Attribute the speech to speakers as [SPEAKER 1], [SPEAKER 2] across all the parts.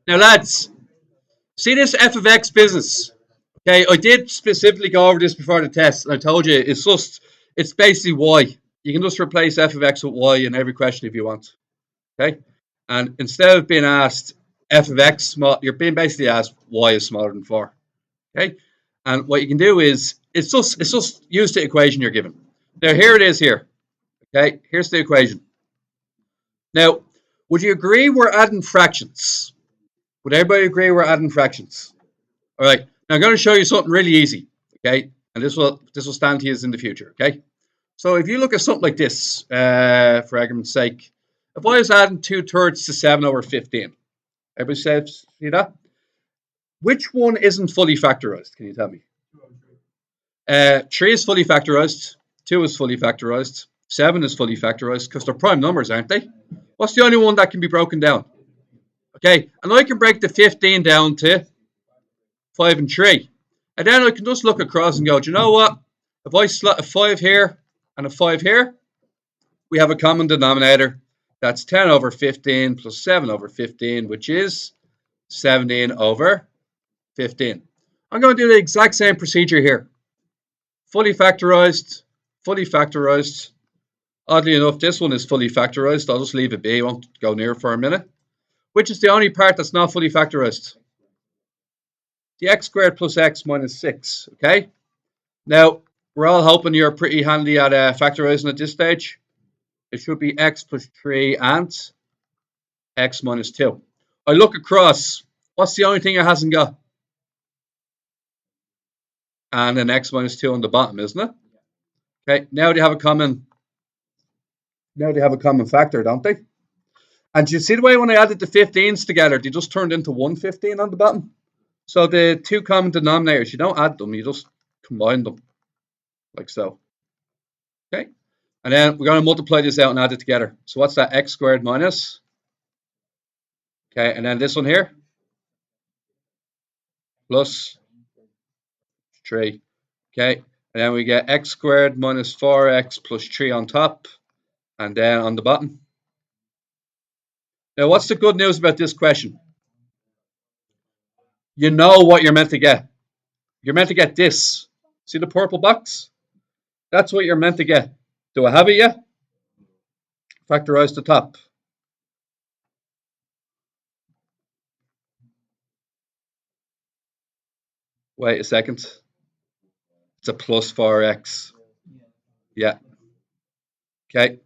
[SPEAKER 1] Now, lads, see this f of x business. Okay, I did specifically go over this before the test, and I told you it's basically y. You can just replace f of x with y in every question if you want. Okay, and instead of being asked f of x small, you're being basically asked y is smaller than 4. Okay, and what you can do is it's just use the equation you're given. Now here it is here. Okay, here's the equation. Now, would you agree we're adding fractions? Would everybody agree we're adding fractions? All right. Now I'm going to show you something really easy. Okay, and this will stand to you in the future. Okay. So if you look at something like this, for argument's sake, if I was adding 2/3 to 7/15, everybody says, see that? Which one isn't fully factorized? Can you tell me? 3 is fully factorized, 2 is fully factorized, 7 is fully factorized because they're prime numbers, aren't they? What's the only one that can be broken down? Okay, and I can break the 15 down to 5 and 3. And then I can just look across and go, do you know what? If I slot a 5 here and a 5 here, we have a common denominator. That's 10/15 plus 7/15, which is 17/15. I'm going to do the exact same procedure here. Fully factorized, fully factorized. Oddly enough, this one is fully factorized. I'll just leave it be. I won't go near it for a minute. Which is the only part that's not fully factorized? The x squared plus x minus 6. Okay? Now, we're all hoping you're pretty handy at factorizing at this stage. It should be x plus 3 and x minus 2. I look across. What's the only thing it hasn't got? And an x minus 2 on the bottom, isn't it? Okay, now they have a common factor, don't they? And you see the way when I added the 15s together, they just turned into 115 on the bottom. So the two common denominators, you don't add them, you just combine them, like so. Okay, and then we're going to multiply this out and add it together. So what's that? X squared minus. Okay, and then this one here, plus 3. Okay, and then we get x squared minus 4x plus 3 on top, and then on the bottom. Now, what's the good news about this question? You know what you're meant to get. You're meant to get this. See the purple box? That's what you're meant to get. Do I have it yet? Factorize the top. Wait a second. It's a plus 4x. Yeah. Okay.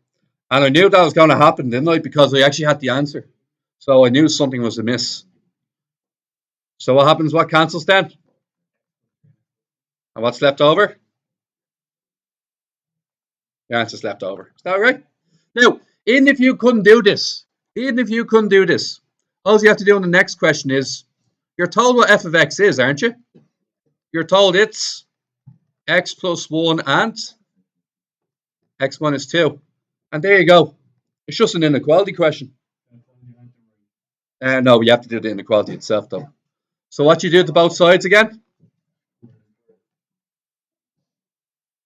[SPEAKER 1] And I knew that was going to happen, didn't I? Because I actually had the answer. So I knew something was amiss. So what happens? What cancels then? And what's left over? The answer's left over. Is that right? Now, even if you couldn't do this, all you have to do in the next question is, you're told what f of x is, aren't you? You're told it's x plus 1 and x minus 2. And there you go. It's just an inequality question. No, you have to do the inequality itself, though. So what you do to both sides again?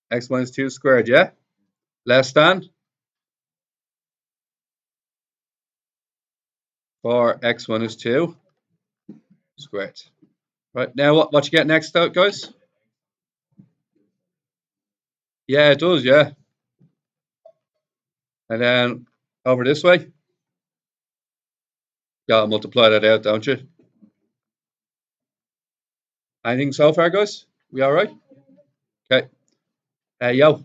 [SPEAKER 1] X minus 2 squared, yeah? Less than 4x minus 2 squared. Right, now what you get next out, guys? Yeah, it does, yeah. And then over this way, gotta multiply that out, don't you? Anything so far, guys? We all right? Okay. Yo.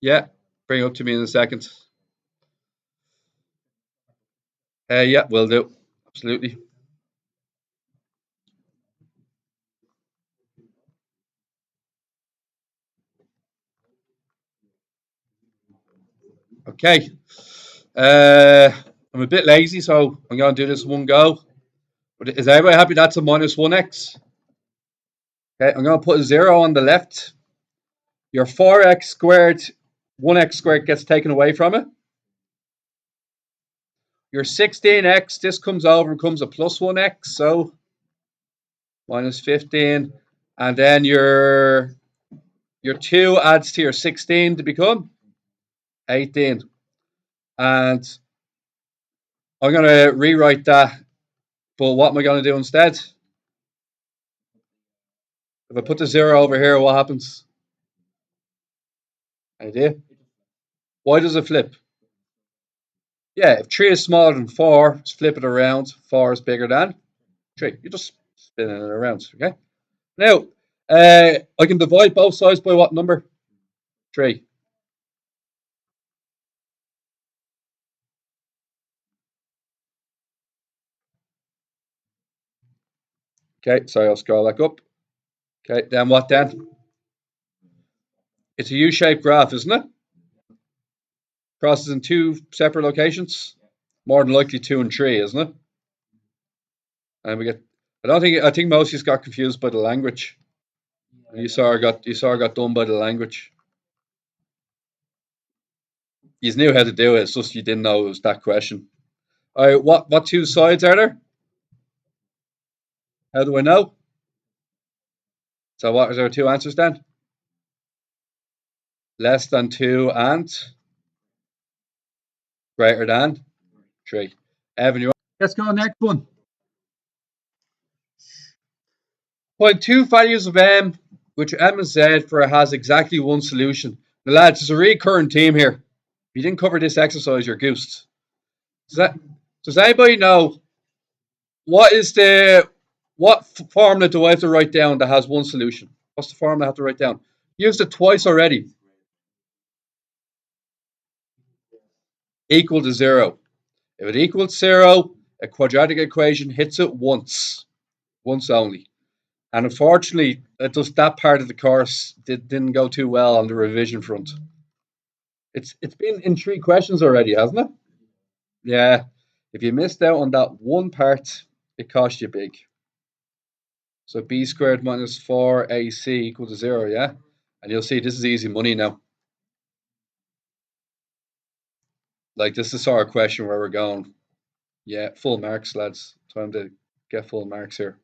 [SPEAKER 1] Yeah, bring it up to me in a second. Yeah, will do. Absolutely. Okay. I'm a bit lazy, so I'm going to do this one go. But is everybody happy that's a minus 1x? Okay, I'm going to put a 0 on the left. Your 4x squared, 1x squared gets taken away from it. Your 16x, this comes over and becomes a plus 1x, so minus 15. And then your 2 adds to your 16 to become 18. And I'm going to rewrite that, but what am I going to do instead? If I put the 0 over here, what happens? Idea? Why does it flip? Yeah, if 3 is smaller than 4, just flip it around. 4 is bigger than 3. You're just spinning it around, okay? Now, I can divide both sides by what number? 3. Okay, sorry, I'll scroll back up. Okay, then what then? It's a U-shaped graph, isn't it? Crosses in 2 separate locations. More than likely 2 and 3, isn't it? And we get. I think most of you got confused by the language. You saw I got done by the language. You knew how to do it. It's just you didn't know it was that question. All right, what 2 sides are there? How do I know? So what is there 2 answers then? Less than 2 and greater than 3. Evan, you. Let's go next one. Find 2 values of m, which m and z for has exactly one solution. Now, lads, there's a recurrent theme here. If you didn't cover this exercise, you're goosed. Does anybody know what formula do I have to write down that has one solution? What's the formula I have to write down? Used it twice already. Equal to 0. If it equals 0, a quadratic equation hits it once only. And unfortunately, that part of the course didn't go too well on the revision front. It's been in 3 questions already, hasn't it? Yeah. If you missed out on that one part, it cost you big. So b squared minus 4ac equal to 0, yeah? And you'll see this is easy money now. Like, this is the sort of question where we're going, yeah, full marks, lads. Time to get full marks here.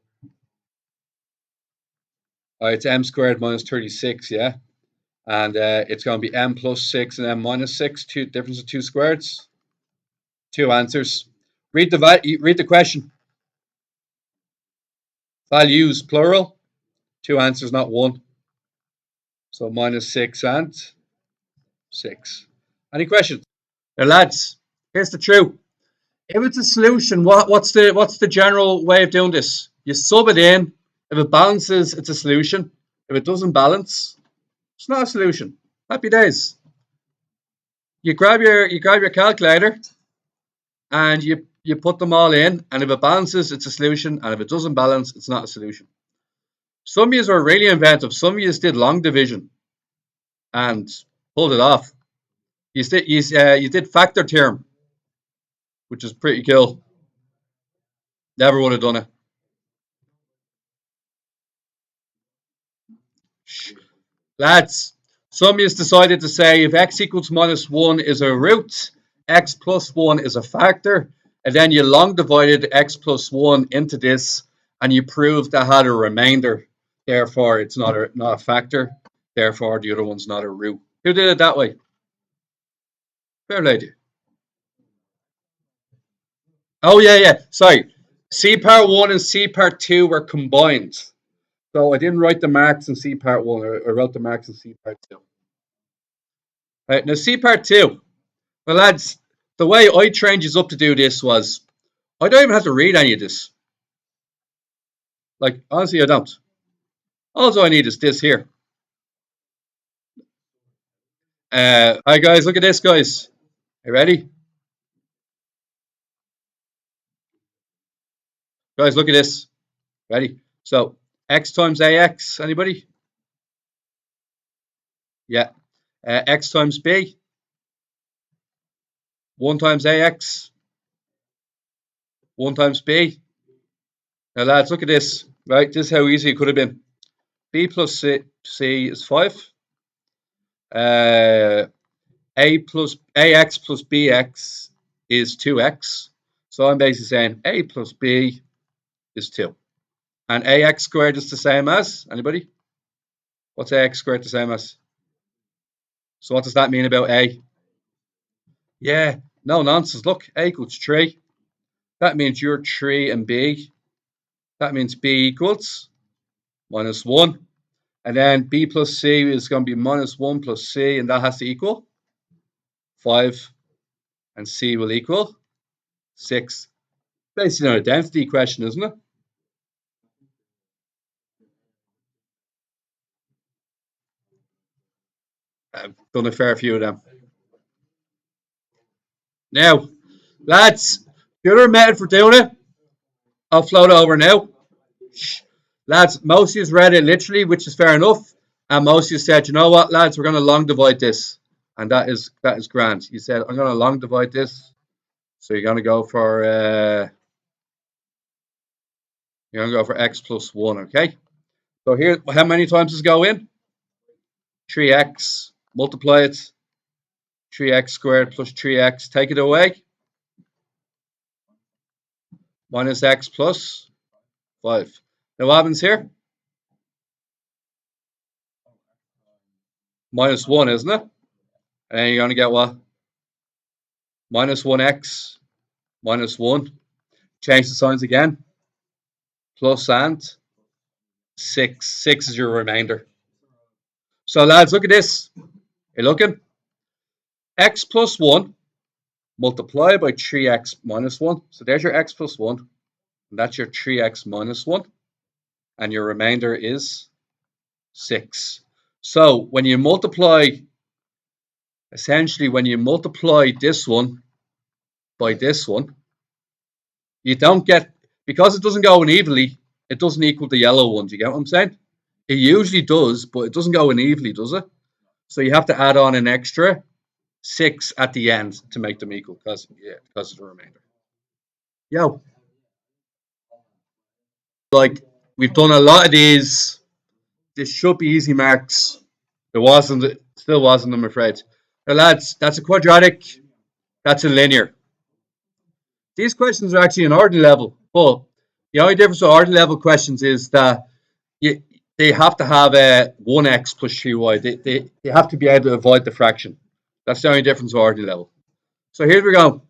[SPEAKER 1] All right, it's m squared minus 36, yeah? And it's going to be m plus 6 and m minus 6, difference of 2 squareds. 2 answers. Read the question. Values, plural. 2 answers, not 1. So minus 6 and 6. Any questions? Now, lads, here's the truth. If it's a solution, what's the general way of doing this? You sub it in. If it balances, it's a solution. If it doesn't balance, it's not a solution. Happy days. You grab your calculator and you put them all in, and if it balances, it's a solution, and if it doesn't balance, it's not a solution. Some of you are really inventive. Some of you did long division and pulled it off. You did factor theorem, which is pretty cool. Never would have done it. Lads, some has decided to say if x equals minus 1 is a root, x plus 1 is a factor, and then you long divided x plus 1 into this, and you proved that had a remainder. Therefore, it's not a factor. Therefore, the other one's not a root. Who did it that way? Fair lady. Oh, yeah. Sorry. C part 1 and C part 2 were combined. So I didn't write the marks in C part 1. I wrote the marks in C part 2. Right, now C part 2. Well, lads, the way I trained you up to do this was, I don't even have to read any of this. Like, honestly, I don't. All I need is this here. Hi, guys, look at this, guys. You ready? Guys, look at this. Ready? So, x times ax, anybody? Yeah. X times b. 1 times ax. 1 times b. Now, lads, look at this. Right, this is how easy it could have been. B plus c is 5. Ax plus bx is 2x. So I'm basically saying a plus b is 2. And ax squared is the same as, anybody? What's ax squared the same as? So what does that mean about a? Yeah, no nonsense. Look, a equals 3. That means you're 3 and B. That means B equals minus 1. And then B plus C is going to be minus 1 plus C, and that has to equal 5. And C will equal 6. Basically an identity question, isn't it? I've done a fair few of them. Now, lads, the other method for doing it, I'll float it over now. Lads, most of you read it literally, which is fair enough. And most of you said, you know what, lads, we're going to long divide this. And that is grand. You said, I'm going to long divide this. So you're going to go for x plus 1, okay? So here, how many times does it go in? 3x, multiply it. 3x squared plus 3x, take it away. Minus x plus 5. Now what happens here? Minus 1, isn't it? And then you're going to get what? Minus 1x, minus 1. Change the signs again. Plus and 6. 6 is your remainder. So lads, look at this. You looking? X plus 1 multiply by 3x minus 1. So there's your x plus 1. And that's your 3x minus 1. And your remainder is 6. So when you multiply, essentially when you multiply this one by this one, you don't get, because it doesn't go in evenly, it doesn't equal the yellow one. Do you get what I'm saying? It usually does, but it doesn't go in evenly, does it? So you have to add on an extra 6 at the end to make them equal, because of the remainder. Yo, like we've done a lot of these. This should be easy marks. It wasn't. It still wasn't, I'm afraid. Now, lads, that's a quadratic. That's a linear. These questions are actually an ordinary level, but the only difference with ordinary level questions is that they have to have a 1x plus 3y. They have to be able to avoid the fraction. That's the only difference with ordinary level. So here we go.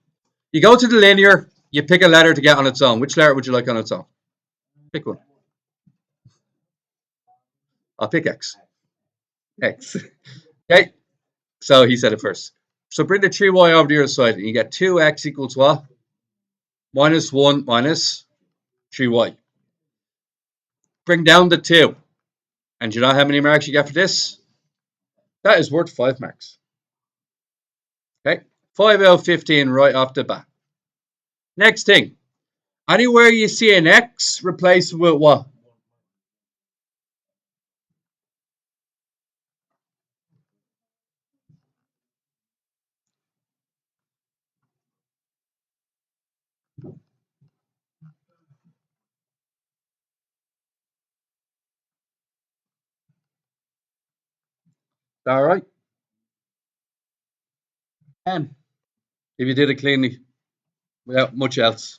[SPEAKER 1] You go to the linear, you pick a letter to get on its own. Which letter would you like on its own? Pick one. I'll pick x. X. Okay. So he said it first. So bring the 3y over to the other side, and you get 2x equals what? Minus 1 minus 3y. Bring down the 2. And do you know how many marks you get for this? That is worth 5 marks. Okay. 5 out of 15 right off the bat. Next thing. Anywhere you see an x, replace it with what? All right. 10. If you did it cleanly, without much else.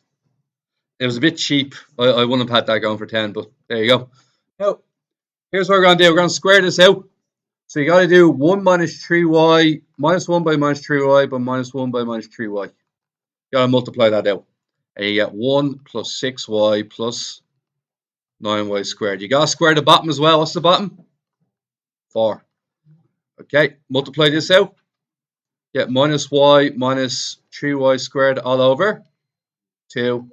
[SPEAKER 1] It was a bit cheap. I wouldn't have had that going for 10, but there you go. Now, here's what we're going to do. We're going to square this out. So you got to do 1 minus 3y, minus 1 by minus 3y, by minus 1 by minus 3y. You got to multiply that out. And you get 1 plus 6y plus 9y squared. You got to square the bottom as well. What's the bottom? 4. Okay, multiply this out. Get minus y minus 3y squared all over 2.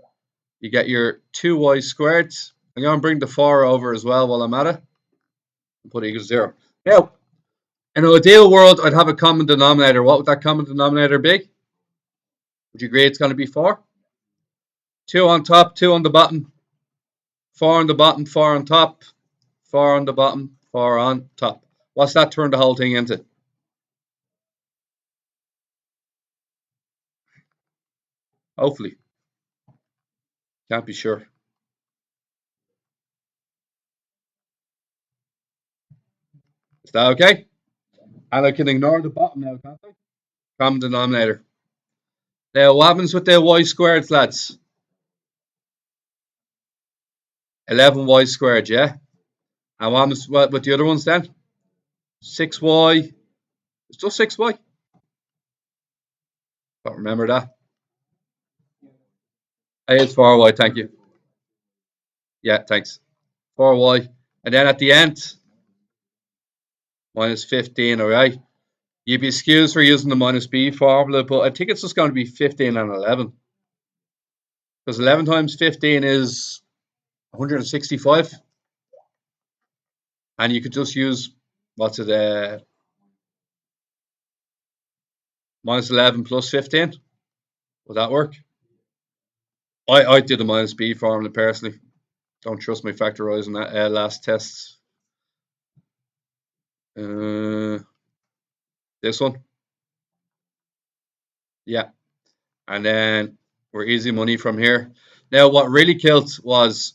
[SPEAKER 1] You get your 2y squared. I'm going to bring the 4 over as well while I'm at it. And put it equals 0. Now, in an ideal world, I'd have a common denominator. What would that common denominator be? Would you agree it's going to be 4? 2 on top, 2 on the bottom. 4 on the bottom, 4 on top. 4 on the bottom, 4 on top. What's that turn the whole thing into? Hopefully. Can't be sure. Is that okay? And I can ignore the bottom now, can't I? Common denominator. Now, what happens with the y squared, lads? 11y squared, yeah? And what happens with the other ones then? 6y. It's just 6y. Don't remember that. It's 4y, thank you. Yeah, thanks. 4y. And then at the end, minus 15, all right? You'd be excused for using the minus b formula, but I think it's just going to be 15 and 11. Because 11 times 15 is 165. And you could just use, what's it, minus 11 plus 15. Would that work? I did the minus b formula personally. Don't trust my factorizing that last test. This one. Yeah. And then we're easy money from here. Now, what really killed was,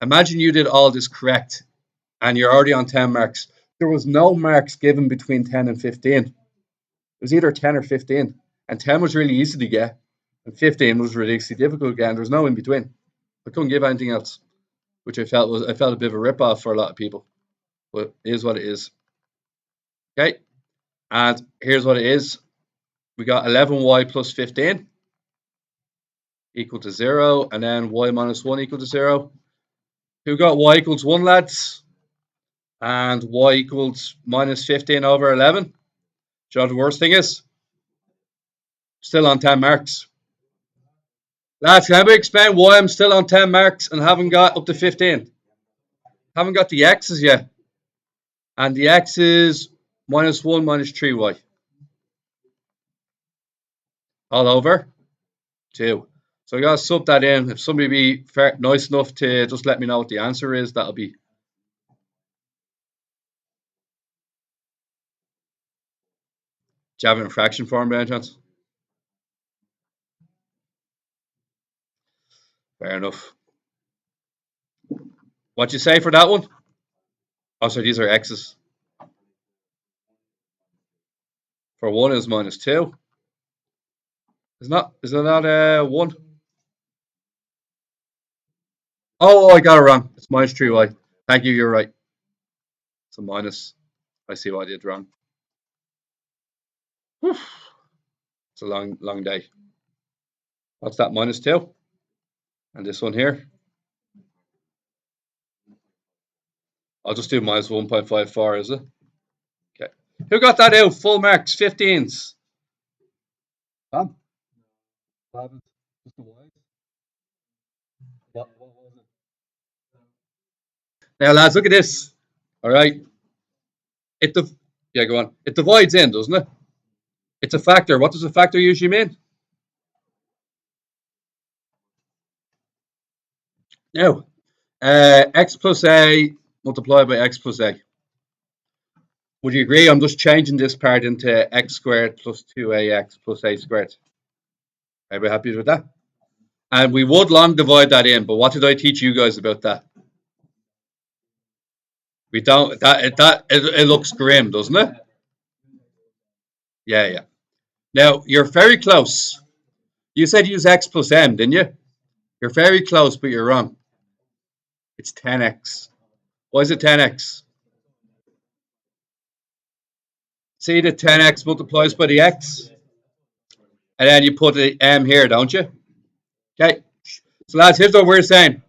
[SPEAKER 1] imagine you did all this correct and you're already on 10 marks. There was no marks given between 10 and 15. It was either 10 or 15. And 10 was really easy to get. And 15 was ridiculously difficult to get. And there was no in between. I couldn't give anything else, which I felt a bit of a rip off for a lot of people. But it is what it is. Okay. And here's what it is. We got 11y plus 15 equal to 0. And then y minus 1 equal to 0. Who got y equals 1, lads? And y equals minus 15 over 11. Do you know what the worst thing is? Still on 10 marks. Lads, can I explain why I'm still on 10 marks and haven't got up to 15? Haven't got the x's yet. And the x is minus 1 minus 3y. All over 2. So I got to sub that in. If somebody be nice enough to just let me know what the answer is, that'll be. Do you have it in fraction form by any chance? Fair enough. What'd you say for that one? Oh, sorry, these are x's. For 1 is minus 2. Is it not 1? Oh, I got it wrong. It's minus 3y. Thank you, you're right. It's a minus. I see what I did wrong. Whew. It's a long day. What's that, minus 2? And this one here? I'll just do minus 1.54, is it? Okay. Who got that out? Full marks, 15s. Tom? Just the Y? What was it? Now, lads, look at this. All right. Yeah, go on. It divides in, doesn't it? It's a factor. What does a factor usually mean? Now, x plus a multiplied by x plus a. Would you agree? I'm just changing this part into x squared plus 2ax plus a squared. Everybody happy with that? And we would long divide that in, but what did I teach you guys about that? We don't. It looks grim, doesn't it? Yeah, yeah. Now you're very close. You said use x plus m, didn't you? You're very close, but you're wrong. It's 10x. Why is it 10x? See the 10x multiplies by the x, and then you put the m here, don't you? Okay. So lads, here's what we're saying.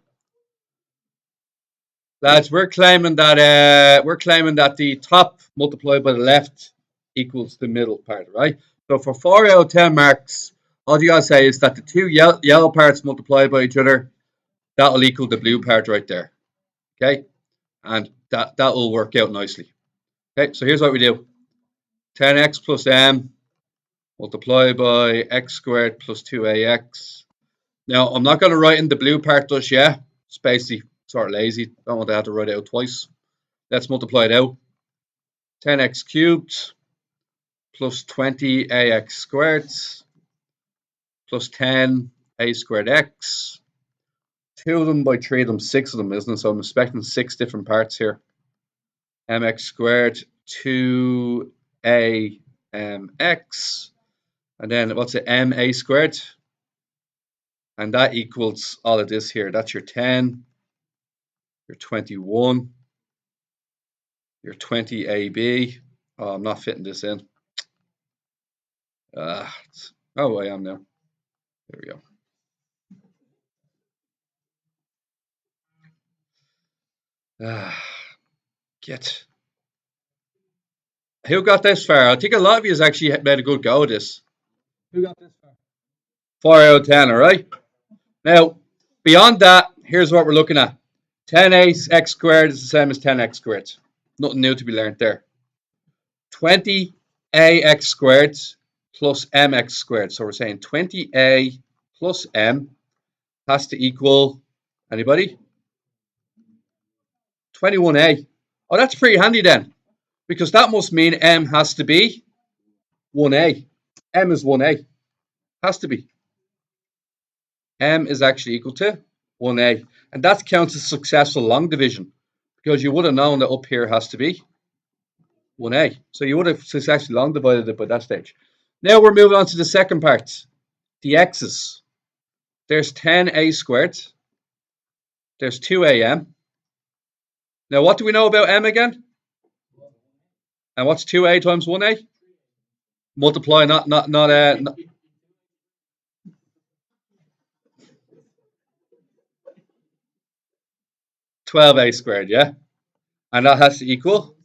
[SPEAKER 1] Lads, we're claiming that the top multiplied by the left equals the middle part, right? So for 4 out of 10 marks, all you gotta say is that the two yellow parts multiplied by each other, that'll equal the blue part right there. Okay? And that will work out nicely. Okay, so here's what we do. 10x plus m multiplied by x squared plus 2ax. Now, I'm not going to write in the blue part just yet. It's basically sort of lazy. Don't want to have to write it out twice. Let's multiply it out. 10x cubed plus 20ax squared plus 10a squared x. 2 of them by 3 of them, 6 of them, isn't it? So I'm expecting 6 different parts here. mx squared 2a x. And then what's it? ma squared. And that equals all of this here. That's your 10, your 21, your 20ab. Oh, I'm not fitting this in. Oh, I am now. There we go. Get. Who got this far? I think a lot of you actually made a good go at this. Who got this far? 4 out of 10, all right? Now, beyond that, here's what we're looking at. 10x squared is the same as 10x squared. Nothing new to be learned there. 20ax squared plus mx squared. So we're saying 20a plus m has to equal, anybody? 21a. Oh, that's pretty handy then, because that must mean m has to be 1a. M is 1a. Has to be. M is actually equal to 1a. And that counts as successful long division, because you would have known that up here has to be 1a. So you would have successfully long divided it by that stage. Now we're moving on to the second part, the x's. There's 10a squared. There's 2am. Now what do we know about m again? And what's 2a times 1a? Multiply, not 12a squared, yeah? And that has to equal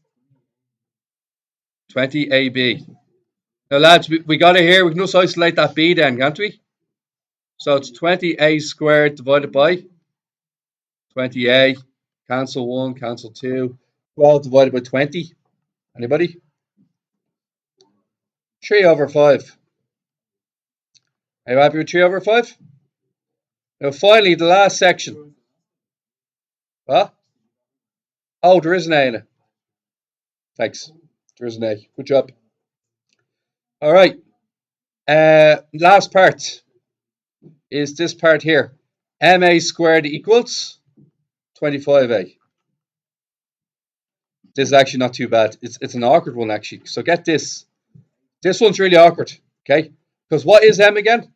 [SPEAKER 1] 20ab. Now, lads, we got it here. We can just isolate that b then, can't we? So it's 20a squared divided by 20a. Cancel 1, cancel 2. 12 divided by 20. Anybody? 3 over 5. Are you happy with 3 over 5? Now, finally, the last section. What? Oh, there is an a in it. Thanks. There is an a. Good job. All right. Last part is this part here. ma squared equals 25a. This is actually not too bad. It's an awkward one, actually. So get this. This one's really awkward, okay? Because what is m again?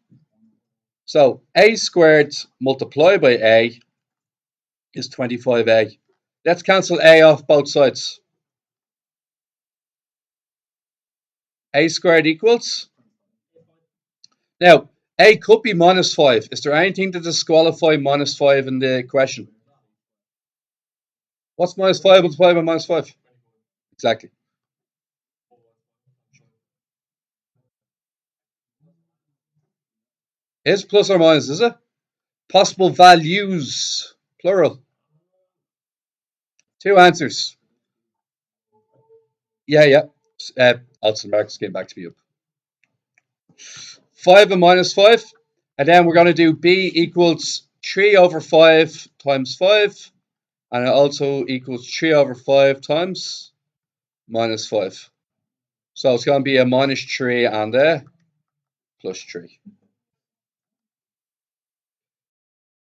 [SPEAKER 1] So a squared multiplied by a is 25a. Let's cancel a off both sides. A squared equals. Now, a could be minus 5. Is there anything to disqualify minus 5 in the question? What's minus 5 multiplied by minus 5? Exactly. Is plus or minus, is it? Possible values, plural. 2 answers. Yeah. Odds and marks came back to be up. 5 and minus 5. And then we're going to do b equals 3 over 5 times 5. And it also equals 3 over 5 times minus 5. So it's going to be a minus 3 and a plus 3.